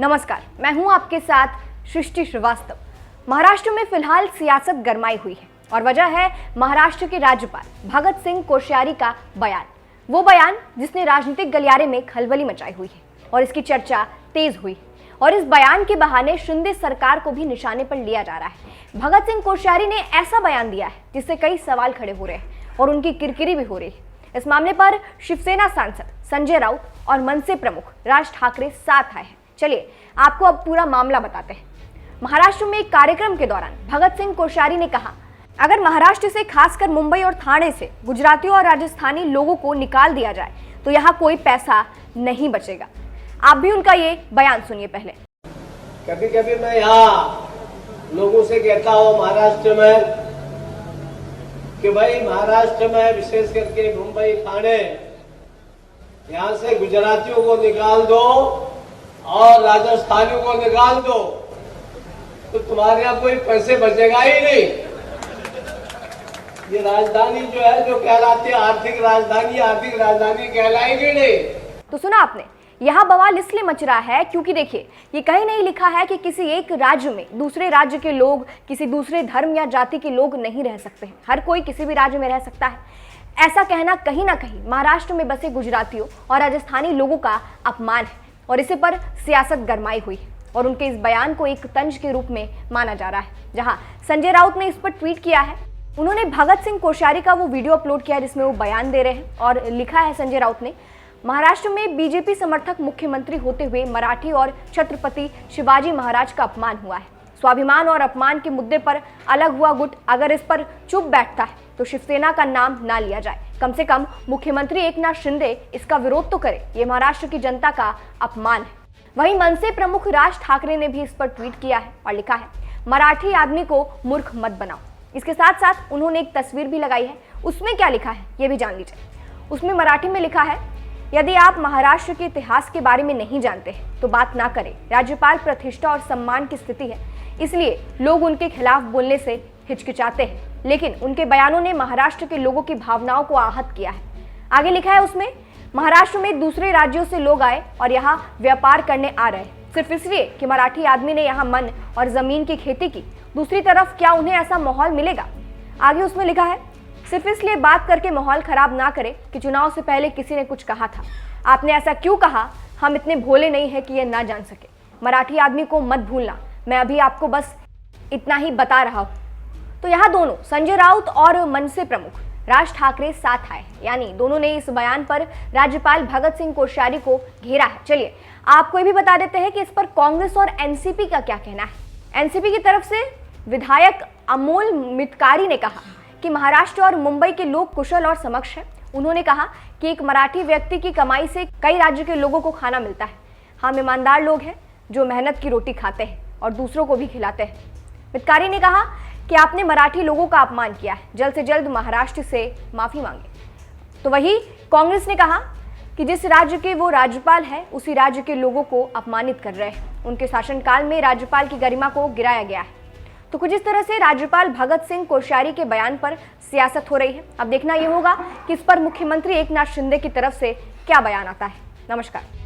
नमस्कार, मैं हूं आपके साथ सृष्टि श्रीवास्तव। महाराष्ट्र में फिलहाल सियासत गरमाई हुई है और वजह है महाराष्ट्र के राज्यपाल भगत सिंह कोश्यारी का बयान। वो बयान जिसने राजनीतिक गलियारे में खलबली मचाई हुई है और इसकी चर्चा तेज हुई और इस बयान के बहाने शिंदे सरकार को भी निशाने पर लिया जा रहा है। भगत सिंह कोश्यारी ने ऐसा बयान दिया है जिससे कई सवाल खड़े हो रहे हैं और उनकी किरकिरी भी हो रही है। इस मामले पर शिवसेना सांसद संजय राउत और मनसे प्रमुख राज ठाकरे साथ आए हैं। चलिए आपको अब पूरा मामला बताते हैं। महाराष्ट्र में एक कार्यक्रम के दौरान भगत सिंह कोश्यारी ने कहा, अगर महाराष्ट्र से खासकर मुंबई और ठाणे से गुजरातियों और राजस्थानी लोगों को निकाल दिया जाए तो यहाँ कोई पैसा नहीं बचेगा। आप भी उनका ये बयान सुनिए पहले। कभी कभी मैं यहाँ लोगों से कहता हूँ महाराष्ट्र में कि भाई महाराष्ट्र में विशेष करके मुंबई ठाणे यहाँ से गुजरातियों को निकाल दो और राजस्थानियों को निकाल दो तो तुम्हारे यहाँ कोई पैसे बचेगा ही नहीं। ये राजधानी जो है जो कहलाती है आर्थिक राजधानी कहलाएगी नहीं। तो सुना आपने, यहाँ बवाल इसलिए मच रहा है क्योंकि देखिए ये कहीं नहीं लिखा है कि किसी एक राज्य में दूसरे राज्य के लोग, किसी दूसरे धर्म या जाति के लोग नहीं रह सकते हैं। हर कोई किसी भी राज्य में रह सकता है। ऐसा कहना कहीं ना कहीं महाराष्ट्र में बसे गुजरातियों और राजस्थानी लोगों का अपमान है और इसी पर सियासत गरमाई हुई है और उनके इस बयान को एक तंज के रूप में माना जा रहा है। जहां संजय राउत ने इस पर ट्वीट किया है, उन्होंने भगत सिंह कोश्यारी का वो वीडियो अपलोड किया है जिसमें वो बयान दे रहे हैं और लिखा है संजय राउत ने, महाराष्ट्र में बीजेपी समर्थक मुख्यमंत्री होते हुए मराठी और छत्रपति शिवाजी महाराज का अपमान हुआ है। स्वाभिमान और अपमान के मुद्दे पर अलग हुआ गुट अगर इस पर चुप बैठता है तो शिवसेना का नाम ना लिया जाए। कम से कम मुख्यमंत्री एकनाथ शिंदे इसका विरोध तो करे, ये महाराष्ट्र की जनता का अपमान है। वहीं मनसे प्रमुख राज ठाकरे ने भी इस पर ट्वीट किया है और लिखा है, मराठी आदमी को मूर्ख मत बनाओ। इसके साथ साथ उन्होंने एक तस्वीर भी लगाई है, उसमें क्या लिखा है ये भी जान लीजिए। उसमें मराठी में लिखा है, यदि आप महाराष्ट्र के इतिहास के बारे में नहीं जानते हैं तो बात ना करें। राज्यपाल प्रतिष्ठा और सम्मान की स्थिति है, इसलिए लोग उनके खिलाफ बोलने से हिचकिचाते हैं, लेकिन उनके बयानों ने महाराष्ट्र के लोगों की भावनाओं को आहत किया है। आगे लिखा है उसमें, महाराष्ट्र में दूसरे राज्यों से लोग आए और यहाँ व्यापार करने आ रहे सिर्फ इसलिए कि मराठी आदमी ने यहाँ मन और जमीन की खेती की। दूसरी तरफ क्या उन्हें ऐसा माहौल मिलेगा? आगे उसमें लिखा है, सिर्फ इसलिए बात करके माहौल खराब ना करें कि चुनाव से पहले किसी ने कुछ कहा था। आपने ऐसा क्यों कहा? हम इतने भोले नहीं है कि ये ना जान सके। मराठी आदमी को मत भूलना, मैं अभी आपको बस इतना ही बता रहा हूँ। तो यहाँ दोनों संजय राउत और मनसे प्रमुख राज ठाकरे साथ आए, यानी दोनों ने इस बयान पर राज्यपाल भगत सिंह कोश्यारी को घेरा है। चलिए आपको ये भी बता देते हैं कि इस पर कांग्रेस और एनसीपी का क्या कहना है। एनसीपी की तरफ से विधायक अमोल मितकारी ने कहा कि महाराष्ट्र और मुंबई के लोग कुशल और समक्ष हैं। उन्होंने कहा कि एक मराठी व्यक्ति की कमाई से कई राज्य के लोगों को खाना मिलता है। हम ईमानदार लोग हैं जो मेहनत की रोटी खाते हैं और दूसरों को भी खिलाते हैं। मितकारी ने कहा कि आपने मराठी लोगों का अपमान किया है, जल्द से जल्द महाराष्ट्र से माफी मांगे। तो वही कांग्रेस ने कहा कि जिस राज्य के वो राज्यपाल है उसी राज्य के लोगों को अपमानित कर रहे हैं। उनके शासनकाल में राज्यपाल की गरिमा को गिराया गया है। तो कुछ इस तरह से राज्यपाल भगत सिंह कोश्यारी के बयान पर सियासत हो रही है। अब देखना यह होगा कि इस पर मुख्यमंत्री एकनाथ शिंदे की तरफ से क्या बयान आता है। नमस्कार।